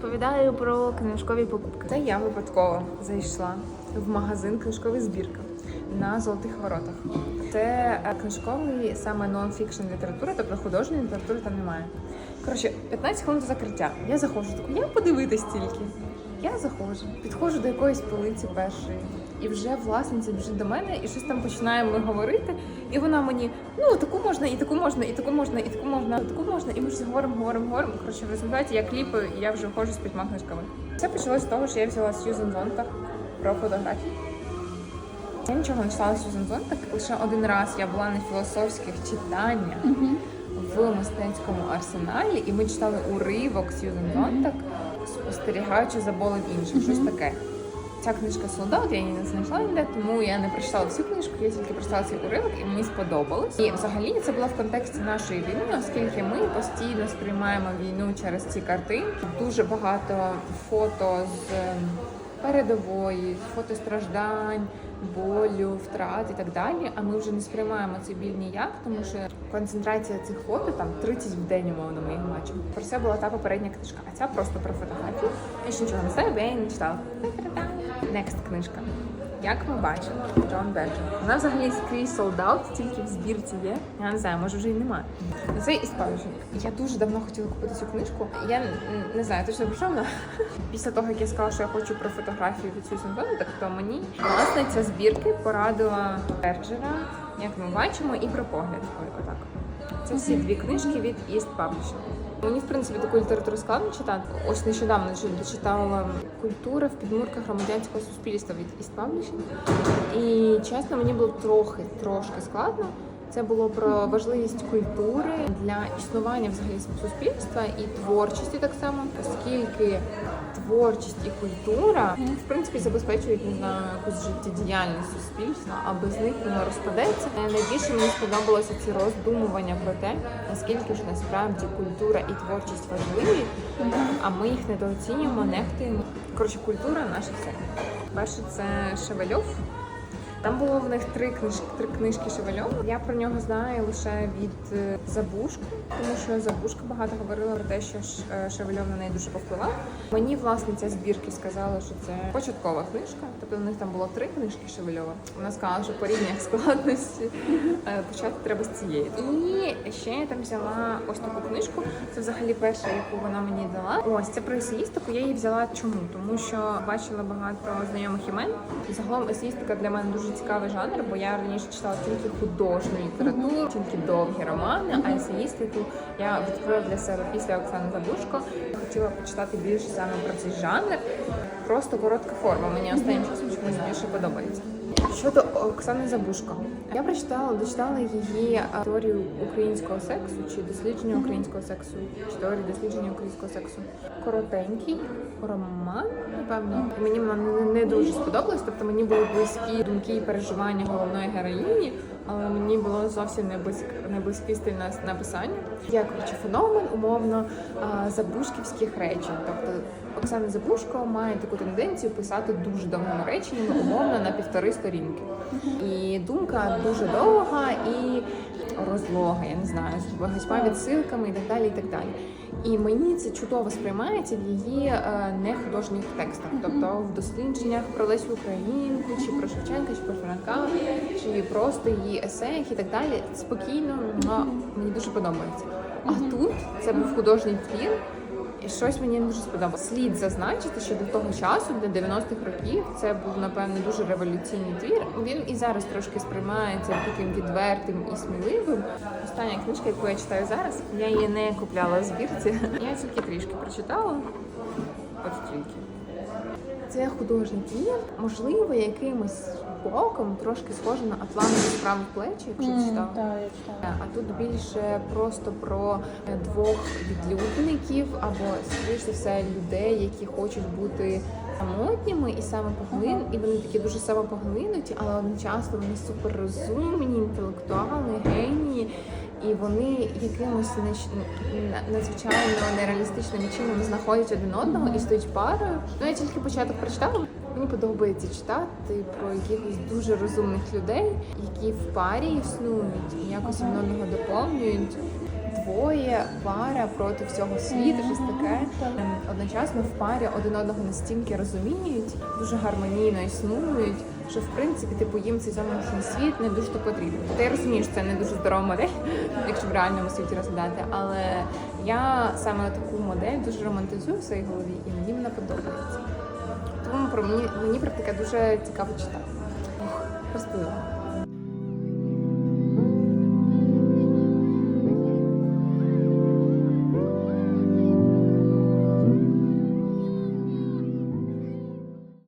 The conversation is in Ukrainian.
Розповідаю про книжкові покупки. Це я випадково зайшла в магазин «Книжкові збірки» на Золотих Воротах. Це книжковий саме нон-фікшн література, тобто художньої літератури там немає. Коротше, 15 хвилин до закриття. Я заходжу, таку, я подивитись тільки. Я заходжу, підходжу до якоїсь полиці першої. І вже власниця біжить до мене, і щось там починаємо говорити. І вона мені, ну, таку можна, і таку можна, і таку можна, і таку можна, і таку можна. І ми ж говоримо. Коротше, в результаті я кліпаю, і я вже виходжу з 5 книжками. Все почалося з того, що я взяла Сьюзен Зонтаг про фотографії. Я нічого не читала Сьюзен Зонтаг. Лише один раз я була на філософських читаннях в мистецькому арсеналі, і ми читали уривок Сьюзен Зонтаг, спостерігаючи за болем інших, щось таке. Ця книжка солдат, я її не знайшла ніде, тому я не прочитала всю книжку, я тільки прочитала цей уривок, і мені сподобалось. І взагалі це було в контексті нашої війни, оскільки ми постійно сприймаємо війну через ці картинки. Дуже багато фото з передової, фото страждань, болю, втрат і так далі. А ми вже не сприймаємо цей біль ніяк, тому що концентрація цих фото, там 30 в день, умовно, ми їх бачимо. Про це була та попередня книжка, а ця просто про фотографію. Я ще нічого не знаю, бо я її не читала. Next книжка. Як ми бачимо, Джон Беджер. Вона взагалі скрізь sold out, тільки в збірці є. Я не знаю, може вже й немає. Це із Publishing. Я дуже давно хотіла купити цю книжку. Я не знаю, точно про що вона. Після того, як я сказала, що я хочу про фотографію від Сьюзен Зонтаг, то мені власниця збірки порадила Беджера, як ми бачимо, і про погляд. Отак. Це всі дві книжки від East Publishing. Мені, в принципі, таку літературу складно читати. Ось нещодавно дочитала «Культура в підмурках громадянського суспільства» від East Publishing. І, чесно, мені було трошки складно. Це було про важливість культури для існування взагалі суспільства і творчості так само, оскільки творчість і культура, в принципі, забезпечують, не знаю, якусь життєдіяльність суспільства, а без них воно розпадеться. Найбільше мені сподобалося ці роздумування про те, наскільки ж насправді культура і творчість важливі, а ми їх недооцінюємо, нехтуємо. Коротше, культура – наше все. Перше – це Шевельов. Там було в них три книжки Шевельова. Я про нього знаю лише від Забушко, тому що Забушко багато говорила про те, що Шевельов на неї дуже повпливав. Мені власниця збірки сказала, що це початкова книжка, тобто в них там було 3 книжки Шевельова. Вона сказала, що по рівнях складності почати треба з цієї. І ще я там взяла ось таку книжку. Це взагалі перша, яку вона мені дала. Ось, це про есеїстику. Я її взяла чому? Тому що бачила багато знайомих імен. Загалом есеїстика для мене дуже цікавий жанр, бо я раніше читала тільки художню літературу, тільки довгі романи, а есеїстику я відкрила для себе після Оксани Забушко. Хотіла почитати більше саме про цей жанр. Просто коротка форма. Мені останнім часом чомусь більше подобається. Щодо Оксани Забушко. Я дочитала її теорію українського сексу, чи дослідження українського сексу, чи теорію дослідження українського сексу. Коротенький роман, напевно. Мені вона не дуже сподобалась, тобто мені були близькі думки і переживання головної героїні, але мені було зовсім не близький стиль написання. Я, коротше, феномен, умовно, забушківських речень. Тобто Оксана Забушко має таку тенденцію писати дуже довгими реченнями, умовно, на 1,5 сторінки. І думка дуже довга і розлога, я не знаю, з багатьма відсилками і так далі, і так далі. І мені це чудово сприймається в її нехудожніх текстах, тобто в дослідженнях про Лесю Українку, чи про Шевченка, чи про Франка, чи просто її есеях і так далі. Спокійно, мені дуже подобається. А тут це був художній твір, і щось мені дуже сподобалося. Слід зазначити, що до того часу, для 90-х років, це був, напевно, дуже революційний твір. Він і зараз трошки сприймається таким відвертим і сміливим. Остання книжка, яку я читаю зараз, я її не купляла в збірці. Я тільки трішки прочитала. От тільки. Це художній твір, можливо, якимось боком трошки схоже на Атланту справи в плечі, якщо читав. А тут більше просто про 2 відлюдників, або, скоріш за все, людей, які хочуть бути самотніми і самопоглинуті, і вони такі дуже самопоглинуті, але одночасно вони суперрозумні, інтелектуали, генії. І вони якимось надзвичайно нереалістичними чином знаходять один одного і стають парою. Ну, я тільки початок прочитала. Мені подобається читати про якихось дуже розумних людей, які в парі існують і якось один одного доповнюють. двоє, пара проти всього світу, щось таке. Одночасно в парі один одного настільки розуміють, дуже гармонійно існують, що в принципі типу їм цей зовнішній світ не дуже то потрібен. Та я розумію, що це не дуже здорова модель, якщо в реальному світі розглядати, але я саме таку модель дуже романтизую в своїй голові, і мені вона подобається. Тому мені про таке дуже цікаво читати. Розповіла.